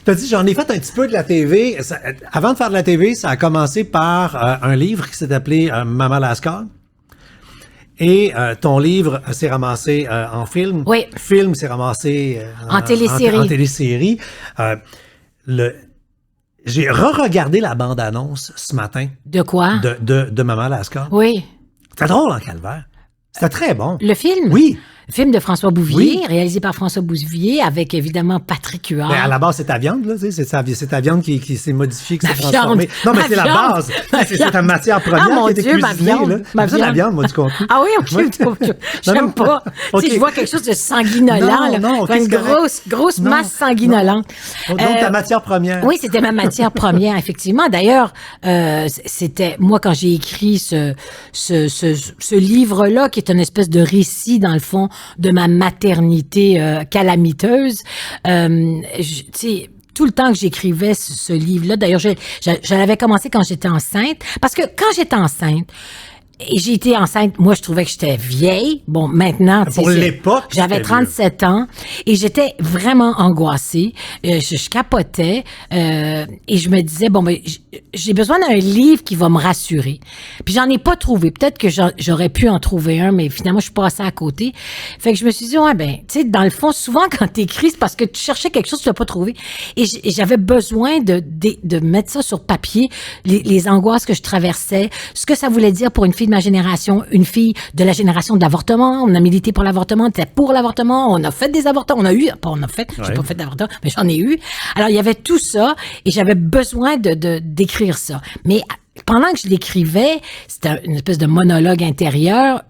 T'as dit, j'en ai fait un petit peu de la TV. Avant de faire de la TV, ça a commencé par un livre qui s'est appelé Maman Lascar. Et ton livre s'est ramassé en film. Oui. Film s'est ramassé en télésérie. En télésérie. J'ai re-regardé la bande-annonce ce matin. De quoi? De Maman Lascar. Oui. C'était drôle en calvaire. C'était très bon. Le film? Oui. Le film de François Bouvier, Oui. réalisé par François Bouvier, avec évidemment Patrick Huard. Mais à la base, c'est ta viande, là, tu sais, c'est ta viande qui s'est modifiée, qui s'est Ma transformée. viande. Non, mais Ma c'est la viande. base. Ma C'est viande. ta matière première Ah, mon qui a été Dieu, ma cuisinée, viande. là. Ma C'est ça, la viande. viande, moi, du contenu. Ah oui, OK. Oui. J'aime Non, non. pas. OK. Tu sais, je vois quelque chose de sanguinolent, là. Non, OK, Une c'est correct. grosse Non, masse sanguinolente. Donc, ta matière première. Oui, c'était ma matière première, effectivement. D'ailleurs, c'était moi quand j'ai écrit ce livre-là, qui est une espèce de récit, dans le fond, de ma maternité calamiteuse. Tu sais, tout le temps que j'écrivais ce livre-là, d'ailleurs, je l'avais commencé quand j'étais enceinte, parce que quand j'étais enceinte, et j'ai été enceinte, moi, je trouvais que j'étais vieille. Bon, maintenant, tu sais, Pour l'époque, j'avais c'était 37 ans et j'étais vraiment angoissée. Je capotais et je me disais, bon, ben, j'ai besoin d'un livre qui va me rassurer. Puis j'en ai pas trouvé. Peut-être que j'aurais pu en trouver un, mais finalement, je suis passée à côté. Fait que je me suis dit, ouais, ben, tu sais, dans le fond, souvent, quand t'écris, c'est parce que tu cherchais quelque chose que tu n'as pas trouvé. Et j'avais besoin de mettre ça sur papier, les angoisses que je traversais, ce que ça voulait dire pour une fille de ma génération, une fille de la génération de l'avortement. On a milité pour l'avortement, on était pour l'avortement, on a fait des avortements, j'ai pas fait d'avortement, mais j'en ai eu. Alors, il y avait tout ça et j'avais besoin d'écrire ça. Mais pendant que je l'écrivais, c'était une espèce de monologue intérieur.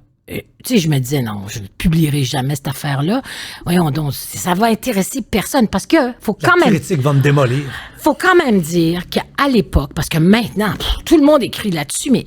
Tu sais, je me disais, non, je ne publierai jamais cette affaire-là. Voyons donc, ça va intéresser personne parce que faut quand même... La critique va me démolir. Faut quand même dire qu'à l'époque, parce que maintenant, tout le monde écrit là-dessus, mais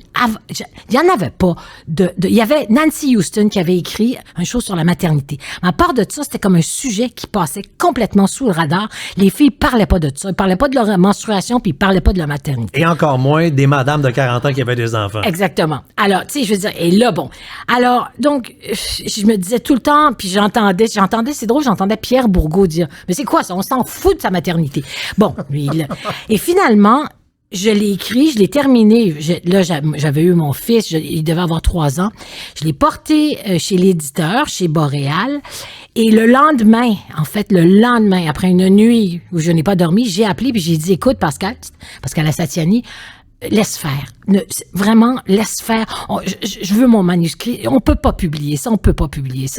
il y en avait pas il y avait Nancy Houston qui avait écrit une chose sur la maternité. Mais à part de ça, c'était comme un sujet qui passait complètement sous le radar. Les filles parlaient pas de ça. Ils parlaient pas de leur menstruation, puis ils parlaient pas de leur maternité. Et encore moins des madames de 40 ans qui avaient des enfants. Exactement. Alors, tu sais, je veux dire, et là, bon. Alors, donc, je me disais tout le temps, puis j'entendais, c'est drôle, j'entendais Pierre Bourgault dire, mais c'est quoi ça? On s'en fout de sa maternité. Bon, lui, et finalement, je l'ai écrit, je l'ai terminé. J'avais eu mon fils, il devait avoir 3 ans. Je l'ai porté chez l'éditeur, chez Boréal. Et le lendemain, après une nuit où je n'ai pas dormi, j'ai appelé puis j'ai dit, écoute, Pascal Satriani, laisse faire. Vraiment, laisse faire. Je veux mon manuscrit. On peut pas publier ça.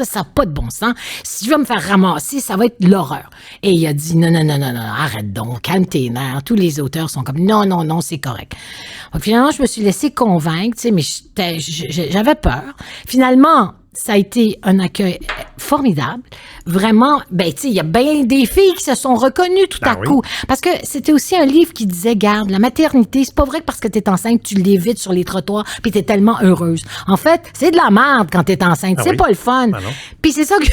Ça n'a pas de bon sens. Si tu vas me faire ramasser, ça va être l'horreur. Et il a dit, non, arrête donc, calme tes nerfs. Tous les auteurs sont comme, non, c'est correct. Donc, finalement, je me suis laissée convaincre, tu sais, mais j'avais peur. Finalement, ça a été un accueil formidable. Vraiment, ben, tu sais, il y a bien des filles qui se sont reconnues tout à coup. Parce que c'était aussi un livre qui disait, garde, la maternité, c'est pas vrai que parce que t'es enceinte, tu l'évites sur les trottoirs puis t'es tellement heureuse. En fait, c'est de la merde quand t'es enceinte. C'est pas le fun. Puis c'est ça que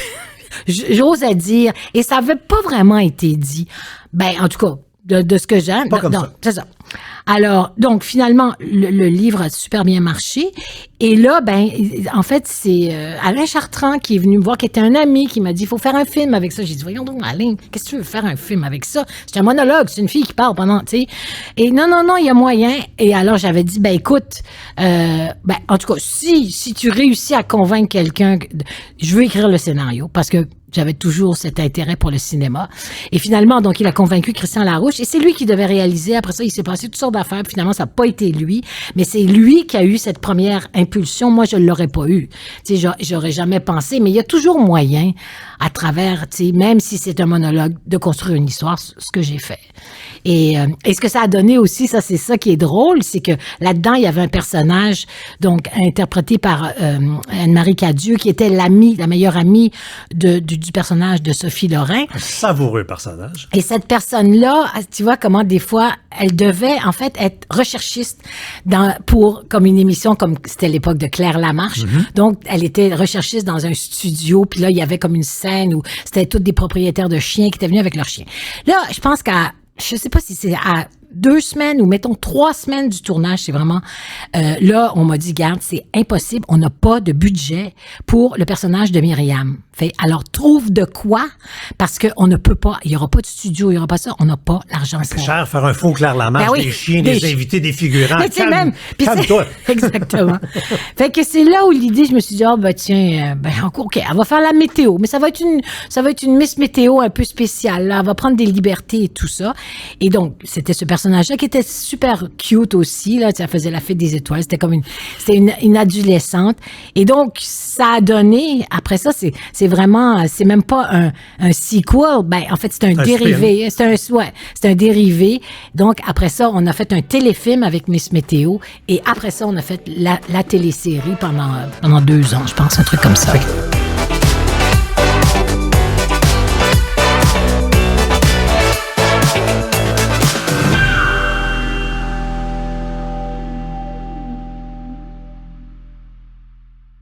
j'osais dire. Et ça avait pas vraiment été dit. Ben, en tout cas, de ce que j'aime. Pas comme ça. C'est ça. Alors, donc, finalement, le livre a super bien marché. Et là, ben, en fait, c'est Alain Chartrand qui est venu me voir, qui était un ami, qui m'a dit, il faut faire un film avec ça. J'ai dit, voyons donc, Alain, qu'est-ce que tu veux faire un film avec ça? C'est un monologue, c'est une fille qui parle pendant, tu sais. Et non, il y a moyen. Et alors, j'avais dit, ben, écoute, en tout cas, si tu réussis à convaincre quelqu'un, je veux écrire le scénario, parce que j'avais toujours cet intérêt pour le cinéma. Et finalement, donc, il a convaincu Christian Larouche. Et c'est lui qui devait réaliser. Après ça, il s'est passé toutes sortes d'affaires. Finalement, ça n'a pas été lui. Mais c'est lui qui a eu cette première impulsion. Moi, je ne l'aurais pas eu. Tu sais, j'aurais jamais pensé. Mais il y a toujours moyen, à travers, tu sais, même si c'est un monologue, de construire une histoire, ce que j'ai fait. Et ce que ça a donné aussi, ça, c'est ça qui est drôle, c'est que là-dedans, il y avait un personnage, donc, interprété par Anne-Marie Cadieux, qui était la meilleure amie du personnage de Sophie Lorrain. Un savoureux personnage. Et cette personne-là, tu vois comment des fois, elle devait en fait être recherchiste comme une émission, comme c'était l'époque de Claire Lamarche. Mm-hmm. Donc, elle était recherchiste dans un studio, puis là, il y avait comme une scène où c'était tous des propriétaires de chiens qui étaient venus avec leurs chiens. Là, je pense je sais pas si c'est à 2 semaines ou mettons 3 semaines du tournage, c'est vraiment... là, on m'a dit, garde, c'est impossible, on n'a pas de budget pour le personnage de Myriam. Alors, trouve de quoi, parce qu'on ne peut pas, il n'y aura pas de studio, il n'y aura pas ça, on n'a pas l'argent pour. C'est cher faire un faux Claire Lamarche, Ben oui, des chiens, des invités, des figurants. Calme-toi. Exactement. Fait que c'est là où l'idée, je me suis dit, tiens, OK, elle va faire la météo, mais ça va être une Miss Météo un peu spéciale, là. Elle va prendre des libertés et tout ça. Et donc, c'était ce personnage-là qui était super cute aussi, là. Ça faisait la fête des étoiles. C'était comme une adolescente. Et donc, ça a donné, après ça, c'est vraiment, c'est même pas un sequel. En fait, c'est un dérivé. C'est un dérivé. Donc, après ça, on a fait un téléfilm avec Miss Météo. Et après ça, on a fait la télésérie pendant 2 ans, je pense, un truc comme ça.